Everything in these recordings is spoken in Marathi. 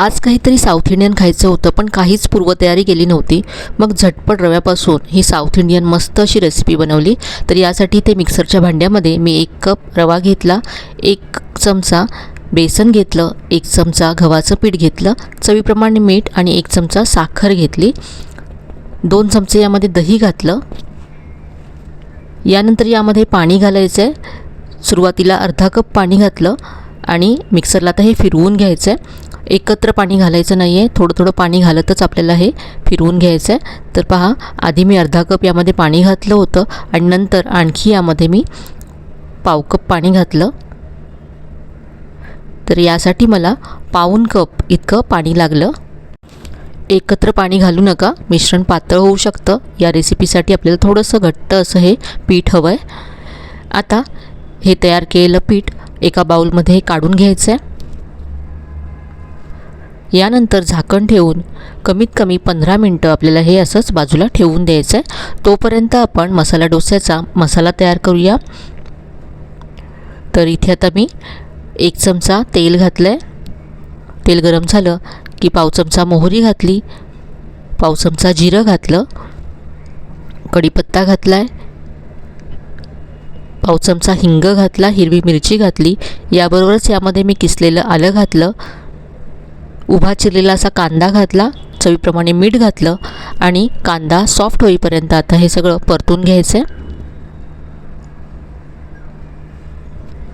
आज काहीतरी साऊथ इंडियन खायचं होतं, पण काहीच पूर्वतयारी केली नव्हती. मग झटपट रव्यापासून ही साऊथ इंडियन मस्त अशी रेसिपी बनवली. तर यासाठी ते मिक्सरच्या भांड्यामध्ये मी 1 कप रवा घेतला, 1 चमचा बेसन घेतलं, 1 चमचा गव्हाचं पीठ घेतलं, चवीप्रमाणे मीठ आणि 1 चमचा साखर घेतली, 2 चमचे यामध्ये दही घातलं. यानंतर यामध्ये पाणी घालायचं आहे. सुरुवातीला अर्धा कप पाणी घातलं आणि मिक्सरला आता हे फिरवून घ्यायचं आहे. एकत्र पाणी घालायचं नाही आहे, थोडं थोडं पाणी घालतच आपल्याला हे फिरवून घ्यायचं आहे. तर पहा, आधी मी अर्धा कप यामध्ये पाणी घातलं होतं आणि नंतर आणखी यामध्ये मी पाव कप पाणी घातलं. तर यासाठी मला पाऊण कप इतकं पाणी लागलं. एकत्र पाणी घालू नका, मिश्रण पातळ होऊ शकतं. या रेसिपीसाठी आपल्याला थोडंसं घट्ट असं हे पीठ हवं आहे. आता हे तयार केलेलं पीठ एका बाउलमध्ये काढून घ्यायचं आहे. यानंतर झाकण ठेवून कमीत कमी 15 मिनटं आपल्याला हे असंच बाजूला ठेवून द्यायचं आहे. तोपर्यंत आपण मसाला डोस्याचा मसाला तयार करूया. तर इथे आता मी 1 चमचा तेल घातलं आहे. तेल गरम झालं की पाव चमचा मोहरी घातली, पाव चमचा जिरं घातलं, कढीपत्ता घातला आहे, पाव चमचा हिंग घातला, हिरवी मिरची घातली. याबरोबरच यामध्ये मी किसलेलं आलं घातलं, उभा चिरलेला असा कांदा घातला, चवीप्रमाणे मीठ घातलं आणि कांदा सॉफ्ट होईपर्यंत आता हे सगळं परतून घ्यायचं आहे.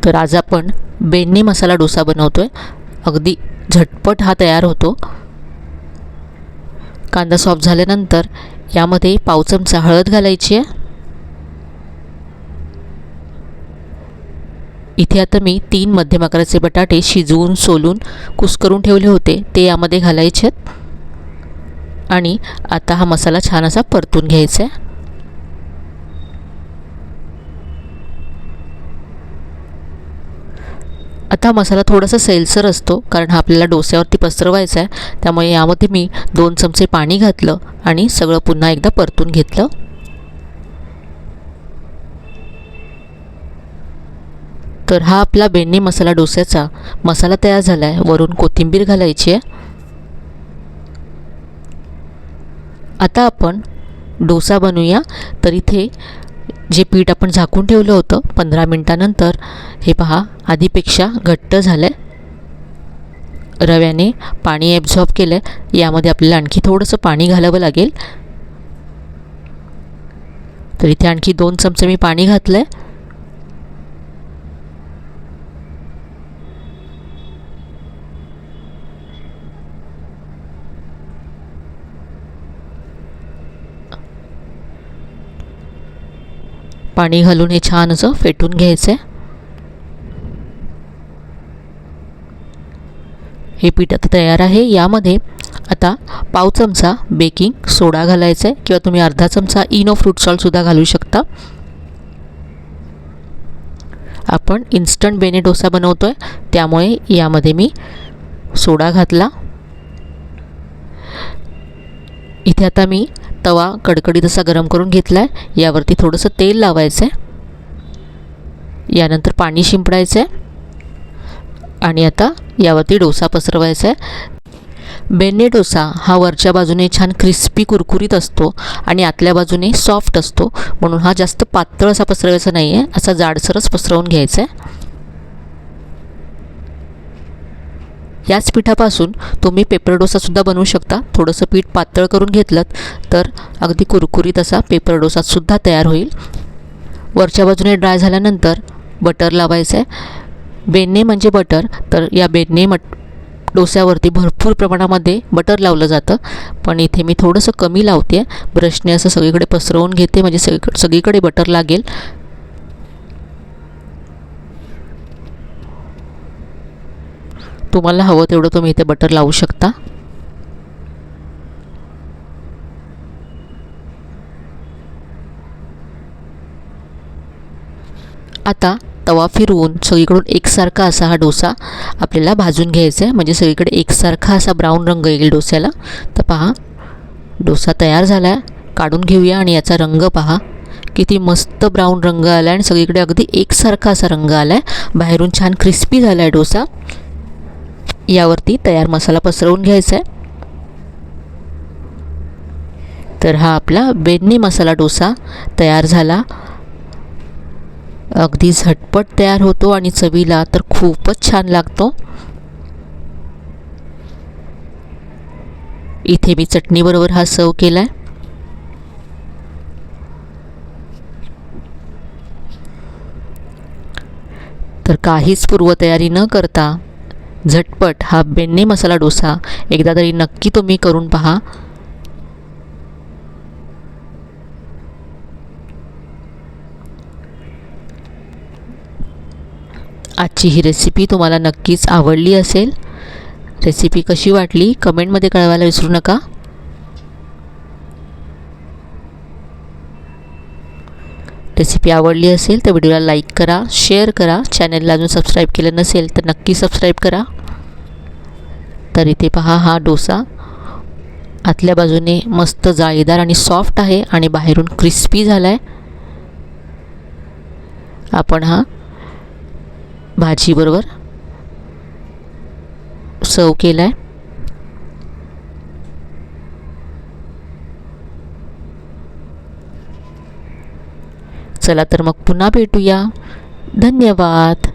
तर आज आपण बेडणे मसाला डोसा बनवतो आहे. अगदी झटपट हा तयार होतो. कांदा सॉफ्ट झाल्यानंतर यामध्ये पाव चमचा हळद घालायची आहे. इथे आता मी 3 मध्यम आकाराचे बटाटे शिजवून सोलून कुस्करून ठेवले होते, ते यामध्ये घालायचे आहेत आणि आता हा मसाला छान असा परतून घ्यायचा आहे. आता मसाला थोडासा सैलसर असतो, कारण हा आपल्याला डोस्यावरती पसरवायचा आहे. त्यामुळे यामध्ये मी 2 चमचे पाणी घातलं आणि सगळं पुन्हा एकदा परतून घेतलं. तर हा आपला बेडणे मसाला डोस्याचा मसाला तयार झाला आहे. वरून कोथिंबीर घालायची आहे. आता आपण डोसा बनवूया. तर इथे जे पीठ आपण झाकून ठेवलं होतं 15 मिनटानंतर, हे पहा आधीपेक्षा घट्ट झालं आहे. रव्याने पाणी ॲब्झॉर्ब केलं आहे. यामध्ये आपल्याला आणखी थोडंसं पाणी घालावं लागेल. तर इथे आणखी 2 चमचे मी पाणी घातलं आहे. पाणी घालून हे छान असं फेटून घ्यायचं आहे. हे पीठ आता तयार आहे. यामध्ये आता पाव चमचा बेकिंग सोडा घालायचा आहे, किंवा तुम्ही अर्धा चमचा इनो फ्रूट सॉल्टसुद्धा घालू शकता. आपण इन्स्टंट बेडणे डोसा बनवतो आहे, त्यामुळे यामध्ये मी सोडा घातला. इथे आता मी तवा कडकडीत असा गरम करून घेतला आहे. यावरती थोडंसं तेल लावायचं आहे. यानंतर पाणी शिंपडायचं आहे आणि आता यावरती डोसा पसरवायचा आहे. बेडणे डोसा हा वरच्या बाजूने छान क्रिस्पी कुरकुरीत असतो आणि आतल्या बाजूने सॉफ्ट असतो, म्हणून हा जास्त पातळ असा पसरवायचा नाही आहे, असा जाडसरच पसरवून घ्यायचा आहे. याच पिठापासून तुम्ही पेपर डोसासुद्धा बनवू शकता. थोडंसं पीठ पातळ करून घेतलं तर अगदी कुरकुरीत असा पेपर डोसासुद्धा तयार होईल. वरच्या बाजूने ड्राय झाल्यानंतर बटर लावायचं आहे. बेडणे म्हणजे बटर, तर या बेडणे डोस्यावरती भरपूर प्रमाणामध्ये बटर लावलं जातं, पण इथे मी थोडंसं कमी लावते. ब्रशने असं सगळीकडे पसरवून घेते, म्हणजे सगळीकडे बटर लागेल. तुम्हाला हवं तेवढं तुम्ही इथे बटर लावू शकता. आता तवा फिरवून सगळीकडून एकसारखा असा हा डोसा आपल्याला भाजून घ्यायचा आहे, म्हणजे सगळीकडे एकसारखा असा ब्राऊन रंग येईल डोस्याला. तर पहा, डोसा तयार झाला आहे. काढून घेऊया आणि याचा रंग पहा, किती मस्त ब्राऊन रंग आला आहे आणि सगळीकडे अगदी एकसारखा असा रंग आला आहे. बाहेरून छान क्रिस्पी झाला आहे डोसा. यावरती तयार मसाला पसरवून घ्यायचा आहे. तर हा आपला बेडणी मसाला डोसा तयार झाला. अगदी झटपट तयार होतो आणि चवीला तर खूपच छान लागतो. इथे मी चटणीबरोबर हा सर्व केला आहे. तर काहीच पूर्वतयारी न करता झटपट हा बेडणे मसाला डोसा एकदा तरी नक्की तुम्ही करून पहा. आजची ही रेसिपी तुम्हाला नक्कीच आवडली असेल. रेसिपी कशी वाटली कमेंटमध्ये कळवायला विसरू नका. रेसिपी आवडली असेल तर व्हिडिओला लाईक करा, शेअर करा. चॅनलला अजून सबस्क्राईब केलं नसेल तर नक्की सबस्क्राईब करा. तर इथे पहा हा डोसा आतल्या बाजूने मस्त जाळीदार आणि सॉफ्ट आहे आणि बाहेरून क्रिस्पी झाला आहे. आपण हा भाजीबरोबर सर्व केला आहे. चला तर मग पुन्हा भेटूया. धन्यवाद.